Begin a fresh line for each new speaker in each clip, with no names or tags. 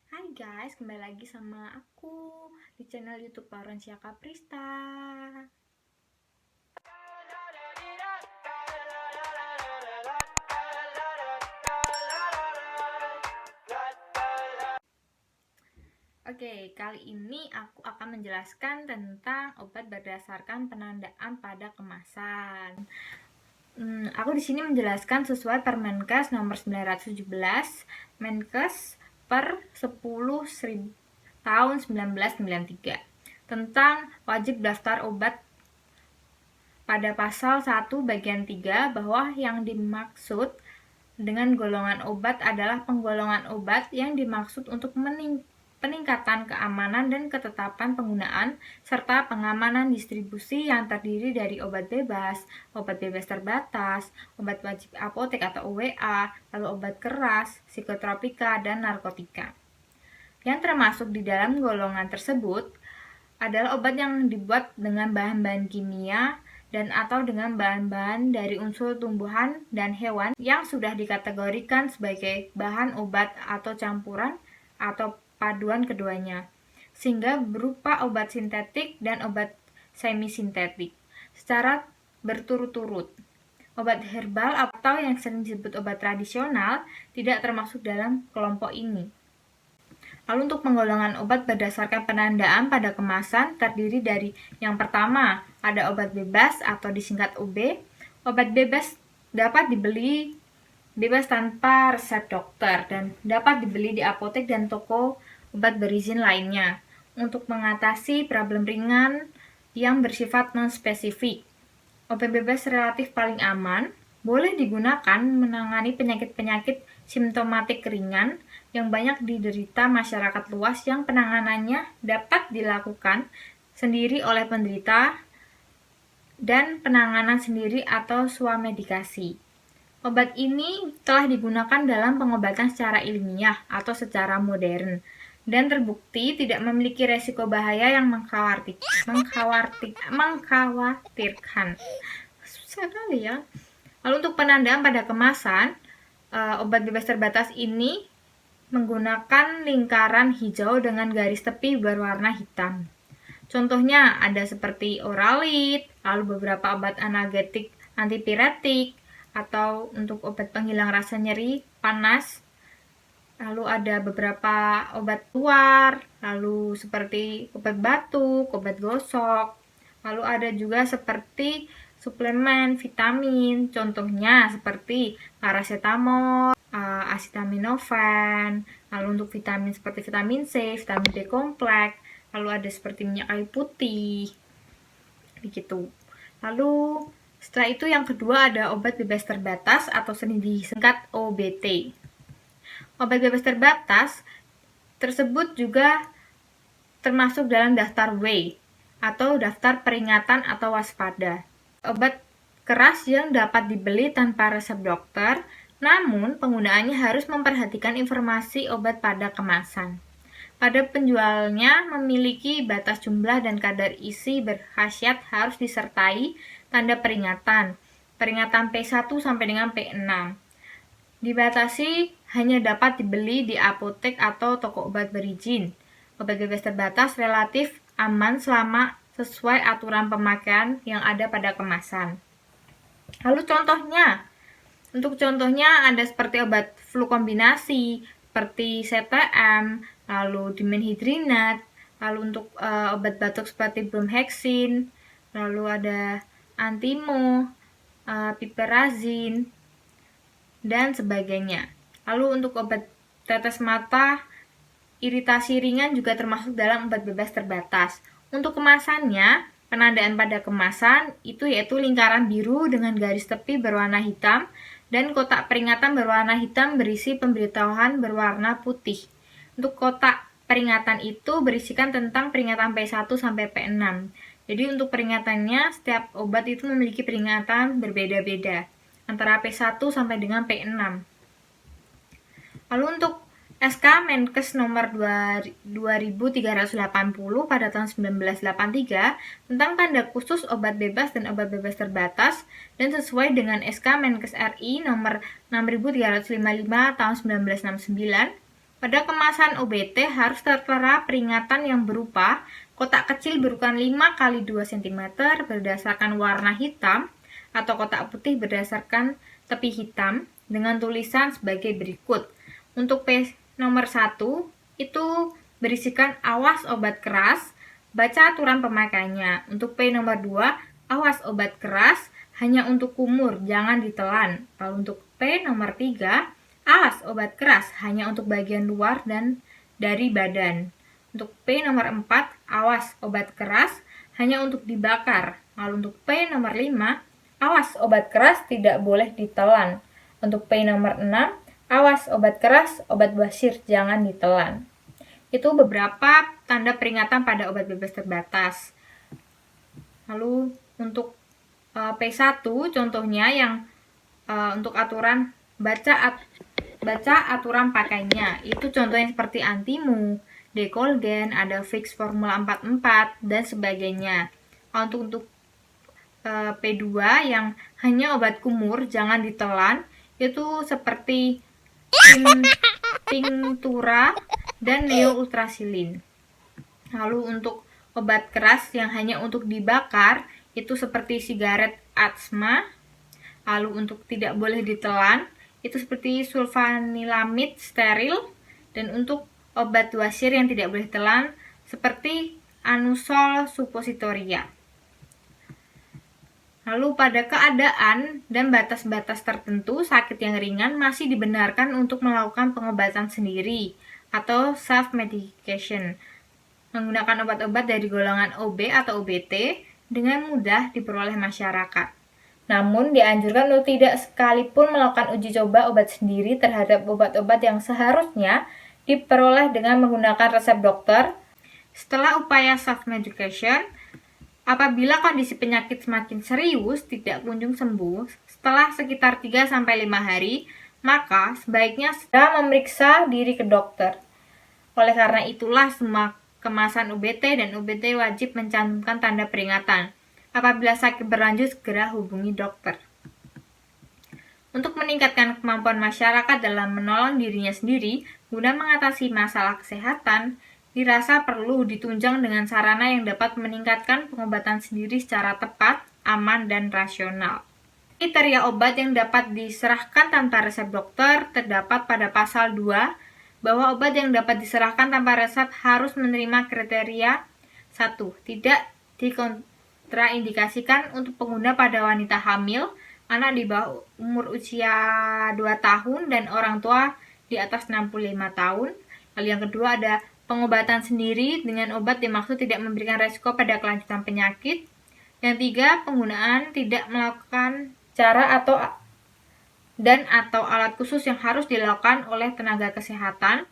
Hai guys, kembali lagi sama aku di channel YouTube Laurencia Kaprista. Oke, kali ini aku akan menjelaskan tentang obat berdasarkan penandaan pada kemasan. Aku di sini menjelaskan sesuai Permenkes nomor 917, Menkes per 10 tahun 1993 tentang wajib daftar obat pada pasal 1 bagian 3 bahwa yang dimaksud dengan golongan obat adalah penggolongan obat yang dimaksud untuk peningkatan keamanan dan ketetapan penggunaan serta pengamanan distribusi yang terdiri dari obat bebas terbatas, obat wajib apotek atau OWA, lalu obat keras, psikotropika, dan narkotika. Yang termasuk di dalam golongan tersebut adalah obat yang dibuat dengan bahan-bahan kimia dan atau dengan bahan-bahan dari unsur tumbuhan dan hewan yang sudah dikategorikan sebagai bahan obat atau campuran atau paduan keduanya, sehingga berupa obat sintetik dan obat semi-sintetik secara berturut-turut. Obat herbal atau yang sering disebut obat tradisional tidak termasuk dalam kelompok ini. Lalu untuk penggolongan obat berdasarkan penandaan pada kemasan terdiri dari yang pertama ada obat bebas atau disingkat OB. Obat bebas dapat dibeli bebas tanpa resep dokter dan dapat dibeli di apotek dan toko obat berizin lainnya untuk mengatasi problem ringan yang bersifat non-spesifik. Obat bebas relatif paling aman, boleh digunakan menangani penyakit-penyakit simptomatik ringan yang banyak diderita masyarakat luas yang penanganannya dapat dilakukan sendiri oleh penderita dan penanganan sendiri atau swamedikasi. Obat ini telah digunakan dalam pengobatan secara ilmiah atau secara modern dan terbukti tidak memiliki resiko bahaya yang mengkhawatirkan. Susah kali ya. Lalu untuk penandaan pada kemasan, obat bebas terbatas ini menggunakan lingkaran hijau dengan garis tepi berwarna hitam. Contohnya ada seperti Oralit, lalu beberapa obat analgetik antipiretik, atau untuk obat penghilang rasa nyeri, panas. Lalu ada beberapa obat luar, lalu seperti obat batuk, obat gosok. Lalu ada juga seperti suplemen vitamin, contohnya seperti paracetamol, acetaminophen, lalu untuk vitamin seperti vitamin C, vitamin B kompleks, lalu ada seperti minyak kayu putih, begitu. Lalu setelah itu yang kedua ada obat bebas terbatas atau sering disingkat OBT. Obat bebas terbatas tersebut juga termasuk dalam daftar W atau daftar peringatan atau waspada. Obat keras yang dapat dibeli tanpa resep dokter, namun penggunaannya harus memperhatikan informasi obat pada kemasan. Pada penjualnya memiliki batas jumlah dan kadar isi berkhasiat harus disertai tanda peringatan P1 sampai dengan P6. Dibatasi hanya dapat dibeli di apotek atau toko obat berizin. Obat bebas terbatas relatif aman selama sesuai aturan pemakaian yang ada pada kemasan. Lalu untuk contohnya ada seperti obat flu kombinasi, seperti CTM, lalu dimenhidrinat, lalu untuk obat batuk seperti bromhexin, lalu ada antimo, piperazin, dan sebagainya. Lalu untuk obat tetes mata, iritasi ringan juga termasuk dalam obat bebas terbatas. Untuk kemasannya, penandaan pada kemasan itu yaitu lingkaran biru dengan garis tepi berwarna hitam dan kotak peringatan berwarna hitam berisi pemberitahuan berwarna putih. Untuk kotak peringatan itu berisikan tentang peringatan P1 sampai P6. Jadi untuk peringatannya, setiap obat itu memiliki peringatan berbeda-beda antara P1 sampai dengan P6. Lalu untuk SK Menkes nomor 2380 pada tahun 1983 tentang tanda khusus obat bebas dan obat bebas terbatas dan sesuai dengan SK Menkes RI nomor 6355 tahun 1969 Pada kemasan OBT harus tertera peringatan yang berupa kotak kecil berukuran 5 x 2 cm berdasarkan warna hitam atau kotak putih berdasarkan tepi hitam dengan tulisan sebagai berikut. Untuk P nomor 1 itu berisikan awas obat keras, baca aturan pemakaiannya. Untuk P nomor 2, awas obat keras hanya untuk kumur, jangan ditelan. Lalu untuk P nomor 3, awas obat keras hanya untuk bagian luar dan dari badan. Untuk P nomor 4, awas obat keras hanya untuk dibakar. Lalu untuk P nomor 5, awas obat keras tidak boleh ditelan. Untuk P nomor 6, awas obat keras, obat basir jangan ditelan. Itu beberapa tanda peringatan pada obat bebas terbatas. Lalu untuk P1 contohnya yang untuk aturan baca aturan pakainya. Itu contohnya seperti Antimu, Decolgen, ada Fix Formula 44 dan sebagainya. Untuk P2 yang hanya obat kumur jangan ditelan, itu seperti Tinctura dan Neo Ultrasilin. Lalu untuk obat keras yang hanya untuk dibakar itu seperti sigaret asma. Lalu untuk tidak boleh ditelan itu seperti sulfanilamid steril, dan untuk obat wasir yang tidak boleh ditelan seperti anusol suppositoria. Lalu pada keadaan dan batas-batas tertentu, sakit yang ringan masih dibenarkan untuk melakukan pengobatan sendiri atau self-medication, menggunakan obat-obat dari golongan OB atau OBT dengan mudah diperoleh masyarakat. Namun, dianjurkan untuk tidak sekalipun melakukan uji coba obat sendiri terhadap obat-obat yang seharusnya diperoleh dengan menggunakan resep dokter. Setelah upaya self-medication, apabila kondisi penyakit semakin serius, tidak kunjung sembuh, setelah sekitar 3-5 hari, maka sebaiknya segera memeriksa diri ke dokter. Oleh karena itulah semua kemasan OBT dan OBT wajib mencantumkan tanda peringatan. Apabila sakit berlanjut, segera hubungi dokter. Untuk meningkatkan kemampuan masyarakat dalam menolong dirinya sendiri guna mengatasi masalah kesehatan, dirasa perlu ditunjang dengan sarana yang dapat meningkatkan pengobatan sendiri secara tepat, aman, dan rasional. Kriteria obat yang dapat diserahkan tanpa resep dokter terdapat pada pasal 2, bahwa obat yang dapat diserahkan tanpa resep harus menerima kriteria 1. Tidak dikontraindikasikan untuk pengguna pada wanita hamil, anak di bawah umur usia 2 tahun, dan orang tua di atas 65 tahun. Lalu yang kedua ada pengobatan sendiri dengan obat dimaksud tidak memberikan resiko pada kelanjutan penyakit. Yang tiga, penggunaan tidak melakukan cara atau alat khusus yang harus dilakukan oleh tenaga kesehatan.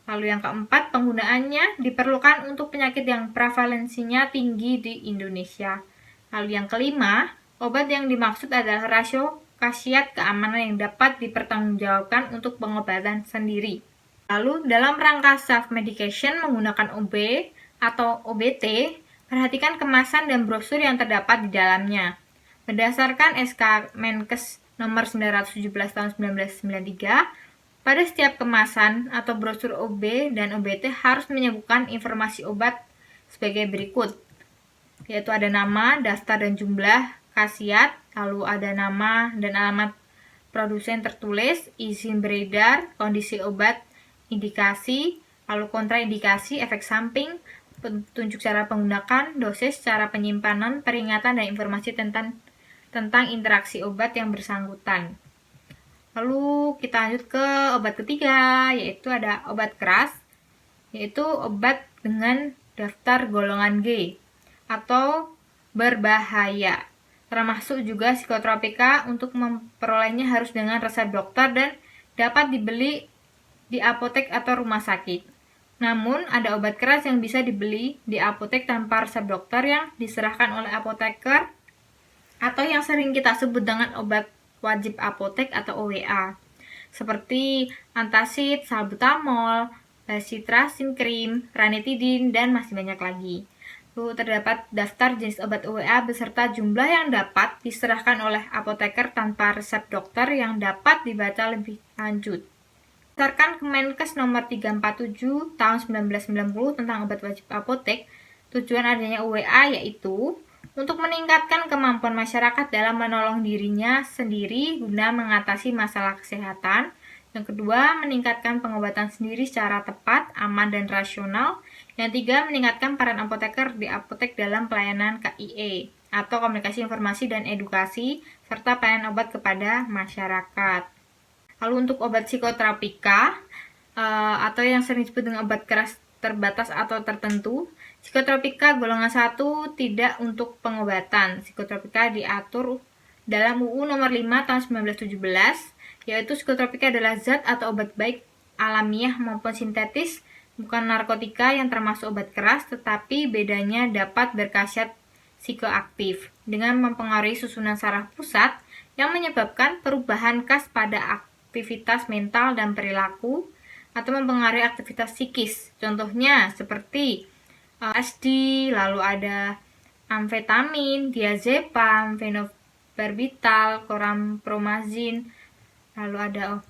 Lalu yang keempat, penggunaannya diperlukan untuk penyakit yang prevalensinya tinggi di Indonesia. Lalu yang kelima, obat yang dimaksud adalah rasio khasiat keamanan yang dapat dipertanggungjawabkan untuk pengobatan sendiri. Lalu dalam rangka self-medication menggunakan OB atau OBT, perhatikan kemasan dan brosur yang terdapat di dalamnya. Berdasarkan SK Menkes nomor 917 tahun 1993, pada setiap kemasan atau brosur OB dan OBT harus menyebutkan informasi obat sebagai berikut, yaitu ada nama, daftar dan jumlah khasiat, lalu ada nama dan alamat produsen tertulis, izin beredar, kondisi obat, indikasi, lalu kontraindikasi, efek samping, petunjuk cara penggunaan, dosis, cara penyimpanan, peringatan, dan informasi tentang interaksi obat yang bersangkutan. Lalu kita lanjut ke obat ketiga, yaitu ada obat keras, yaitu obat dengan daftar golongan G atau berbahaya. Termasuk juga psikotropika, untuk memperolehnya harus dengan resep dokter dan dapat dibeli di apotek atau rumah sakit. Namun, ada obat keras yang bisa dibeli di apotek tanpa resep dokter yang diserahkan oleh apoteker atau yang sering kita sebut dengan obat wajib apotek atau OWA, seperti antacid, salbutamol, citracin cream, ranitidin, dan masih banyak lagi. Lalu terdapat daftar jenis obat OWA beserta jumlah yang dapat diserahkan oleh apoteker tanpa resep dokter yang dapat dibaca lebih lanjut. Berdasarkan Kemenkes nomor 347 tahun 1990 tentang obat wajib apotek, tujuan adanya UWA yaitu untuk meningkatkan kemampuan masyarakat dalam menolong dirinya sendiri guna mengatasi masalah kesehatan. Yang kedua, meningkatkan pengobatan sendiri secara tepat, aman, dan rasional. Yang tiga, meningkatkan peran apoteker di apotek dalam pelayanan KIE atau komunikasi informasi dan edukasi, serta pelayanan obat kepada masyarakat. Lalu untuk obat psikoterapika atau yang sering disebut dengan obat keras terbatas atau tertentu, psikoterapika golongan 1 tidak untuk pengobatan. Psikoterapika diatur dalam UU nomor 5 tahun 1917, yaitu psikoterapika adalah zat atau obat baik alamiah maupun sintetis, bukan narkotika yang termasuk obat keras, tetapi bedanya dapat berkhasiat psikoaktif dengan mempengaruhi susunan saraf pusat yang menyebabkan perubahan khas pada aktivitas mental dan perilaku atau mempengaruhi aktivitas psikis. Contohnya seperti LSD, lalu ada amfetamin, diazepam, fenobarbital, chlorampromazine, lalu ada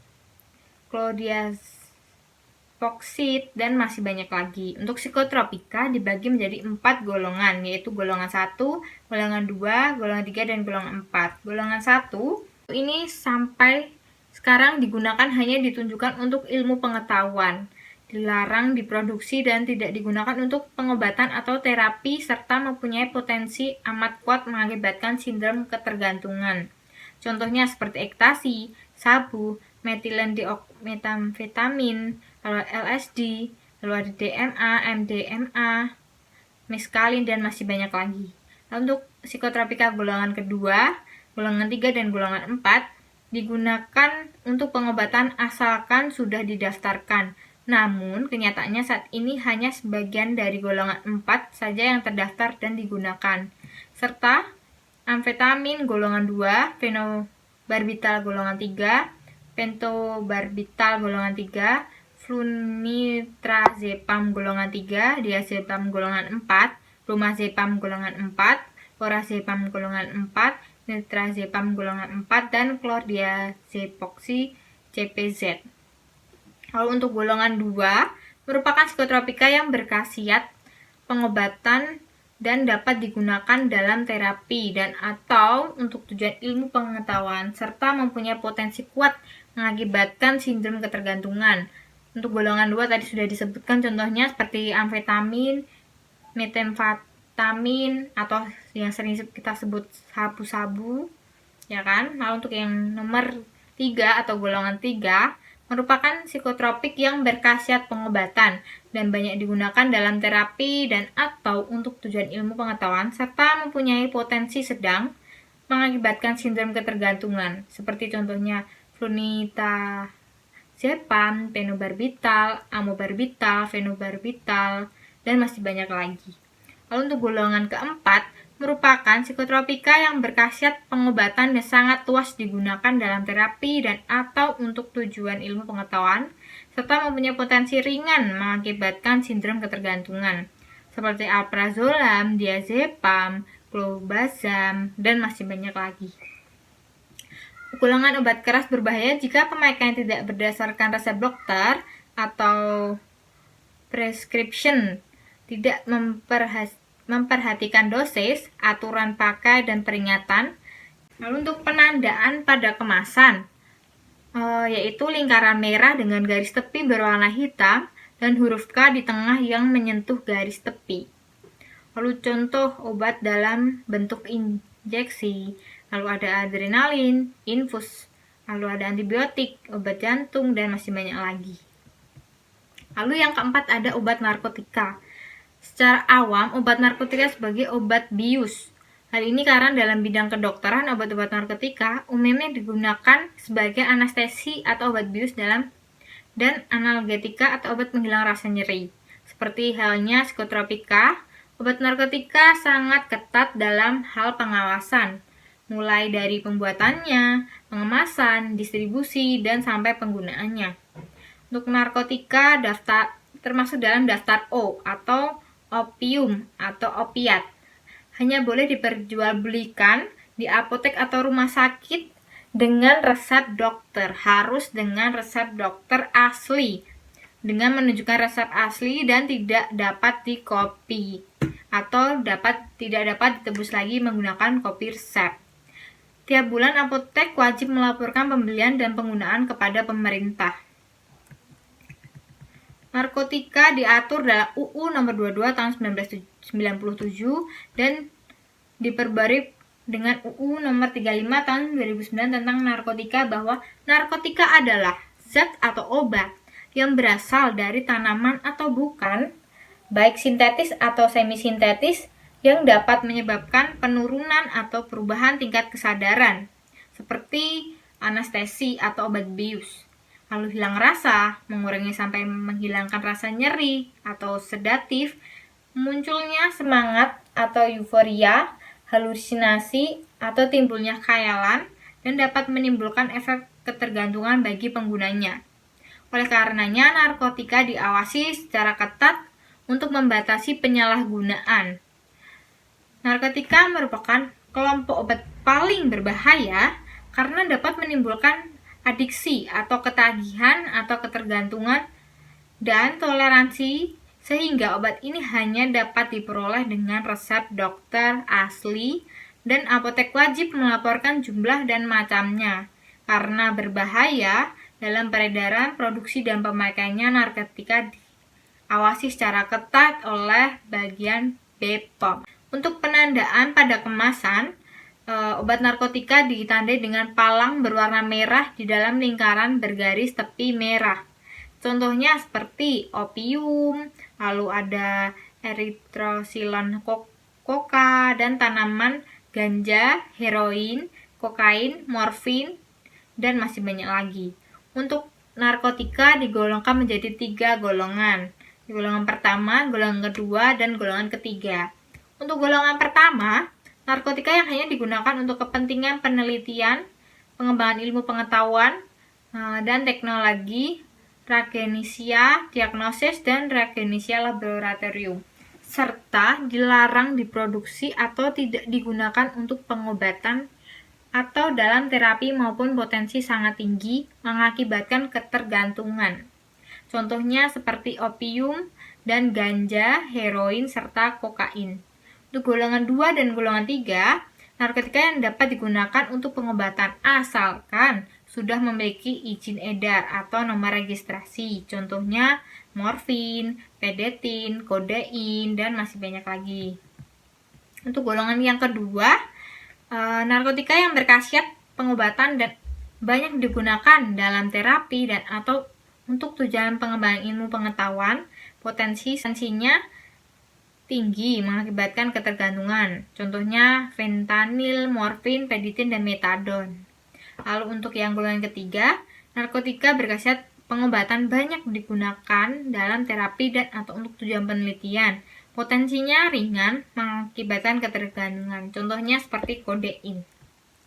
clodiazepoksid, dan masih banyak lagi. Untuk psikotropika dibagi menjadi 4 golongan, yaitu golongan 1, golongan 2, golongan 3, dan golongan 4. Golongan 1 ini sampai sekarang digunakan hanya ditunjukkan untuk ilmu pengetahuan, dilarang diproduksi dan tidak digunakan untuk pengobatan atau terapi, serta mempunyai potensi amat kuat mengakibatkan sindrom ketergantungan. Contohnya seperti ekstasi, sabu, metilendiokmetamfetamin, lalu LSD, lalu ada DMA, MDMA, meskalin, dan masih banyak lagi. Lalu untuk psikoterapika golongan kedua, golongan 3, dan golongan 4 digunakan untuk pengobatan asalkan sudah didaftarkan. Namun, kenyataannya saat ini hanya sebagian dari golongan 4 saja yang terdaftar dan digunakan, serta amfetamin golongan 2, fenobarbital golongan 3, pentobarbital golongan 3, flunitrazepam golongan 3, diazepam golongan 4, bromazepam golongan 4, lorazepam golongan 4, nitrazepam golongan 4, dan clordiazepoksid CPZ. Lalu untuk golongan 2 merupakan psikotropika yang berkhasiat pengobatan dan dapat digunakan dalam terapi dan atau untuk tujuan ilmu pengetahuan, serta mempunyai potensi kuat mengakibatkan sindrom ketergantungan. Untuk golongan 2 tadi sudah disebutkan contohnya seperti amfetamin, metamfetamin, atau yang sering kita sebut sabu-sabu, ya kan? Nah, untuk yang nomor 3 atau golongan 3 merupakan psikotropik yang berkhasiat pengobatan dan banyak digunakan dalam terapi dan atau untuk tujuan ilmu pengetahuan, serta mempunyai potensi sedang mengakibatkan sindrom ketergantungan, seperti contohnya flunitrazepam, pentobarbital, amobarbital, fenobarbital, dan masih banyak lagi. Lalu untuk golongan keempat merupakan psikotropika yang berkhasiat pengobatan dan sangat luas digunakan dalam terapi dan atau untuk tujuan ilmu pengetahuan, serta mempunyai potensi ringan mengakibatkan sindrom ketergantungan, seperti alprazolam, diazepam, clobazam, dan masih banyak lagi. Golongan obat keras berbahaya jika pemakaian tidak berdasarkan resep dokter atau prescription, tidak memperhatikan dosis, aturan pakai, dan peringatan. Lalu untuk penandaan pada kemasan, yaitu lingkaran merah dengan garis tepi berwarna hitam dan huruf K di tengah yang menyentuh garis tepi. Lalu contoh obat dalam bentuk injeksi, lalu ada adrenalin, infus, lalu ada antibiotik, obat jantung, dan masih banyak lagi. Lalu yang keempat ada obat narkotika. Secara awam, obat narkotika sebagai obat bius. Hal ini karena dalam bidang kedokteran, obat-obat narkotika umumnya digunakan sebagai anestesi atau obat bius dan analgetika atau obat penghilang rasa nyeri. Seperti halnya psikotropika, obat narkotika sangat ketat dalam hal pengawasan, mulai dari pembuatannya, pengemasan, distribusi, dan sampai penggunaannya. Untuk narkotika termasuk dalam daftar O atau opium atau opiat. Hanya boleh diperjualbelikan di apotek atau rumah sakit dengan resep dokter, harus dengan resep dokter asli, dengan menunjukkan resep asli dan tidak dapat dikopi atau tidak dapat ditebus lagi menggunakan kopi resep. Tiap bulan apotek wajib melaporkan pembelian dan penggunaan kepada pemerintah. Narkotika diatur dalam UU Nomor 22 Tahun 1997 dan diperbarui dengan UU Nomor 35 Tahun 2009 tentang narkotika, bahwa narkotika adalah zat atau obat yang berasal dari tanaman atau bukan, baik sintetis atau semi-sintetis, yang dapat menyebabkan penurunan atau perubahan tingkat kesadaran, seperti anestesi atau obat bius, lalu hilang rasa, mengurangi sampai menghilangkan rasa nyeri atau sedatif, munculnya semangat atau euforia, halusinasi atau timbulnya khayalan, dan dapat menimbulkan efek ketergantungan bagi penggunanya. Oleh karenanya, narkotika diawasi secara ketat untuk membatasi penyalahgunaan. Narkotika merupakan kelompok obat paling berbahaya karena dapat menimbulkan adiksi atau ketagihan atau ketergantungan dan toleransi, sehingga obat ini hanya dapat diperoleh dengan resep dokter asli dan apotek wajib melaporkan jumlah dan macamnya. Karena berbahaya, dalam peredaran, produksi, dan pemakaiannya narkotika diawasi secara ketat oleh bagian BPOM. Untuk penandaan pada kemasan, obat narkotika ditandai dengan palang berwarna merah di dalam lingkaran bergaris tepi merah. Contohnya seperti opium, lalu ada eritrosilon koka, dan tanaman ganja, heroin, kokain, morfin, dan masih banyak lagi. Untuk narkotika digolongkan menjadi 3 golongan. Golongan pertama, golongan kedua, dan golongan ketiga. Untuk golongan pertama, narkotika yang hanya digunakan untuk kepentingan penelitian, pengembangan ilmu pengetahuan, dan teknologi, ragenisia, diagnosis, dan ragenisia laboratorium, serta dilarang diproduksi atau tidak digunakan untuk pengobatan atau dalam terapi maupun potensi sangat tinggi mengakibatkan ketergantungan. Contohnya seperti opium dan ganja, heroin, serta kokain. Untuk golongan 2 dan golongan 3, narkotika yang dapat digunakan untuk pengobatan asalkan sudah memiliki izin edar atau nomor registrasi. Contohnya morfin, pedetin, kodein, dan masih banyak lagi. Untuk golongan yang kedua, narkotika yang berkhasiat pengobatan dan banyak digunakan dalam terapi dan atau untuk tujuan pengembangan ilmu pengetahuan, potensinya tinggi mengakibatkan ketergantungan. Contohnya fentanyl, morfin, pedetin, dan metadon. Lalu untuk yang golongan ketiga, narkotika berkhasiat pengobatan banyak digunakan dalam terapi dan atau untuk tujuan penelitian. Potensinya ringan mengakibatkan ketergantungan. Contohnya seperti kodein.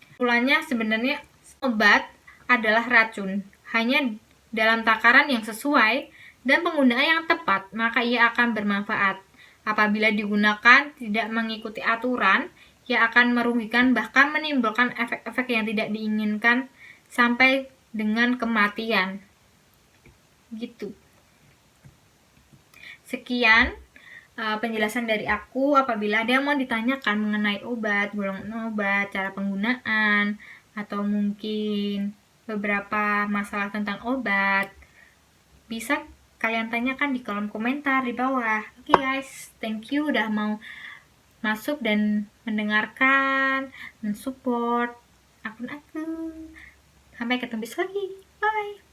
Kesimpulannya, sebenarnya obat adalah racun. Hanya dalam takaran yang sesuai dan penggunaan yang tepat, maka ia akan bermanfaat. Apabila digunakan tidak mengikuti aturan, ia akan merugikan bahkan menimbulkan efek-efek yang tidak diinginkan sampai dengan kematian. Gitu. Sekian penjelasan dari aku. Apabila ada yang mau ditanyakan mengenai obat, golongan obat, cara penggunaan, atau mungkin beberapa masalah tentang obat, bisa kalian tanyakan di kolom komentar di bawah. Oke guys, thank you udah mau masuk dan mendengarkan, mensupport akun aku. Sampai ketemu besok lagi. Bye.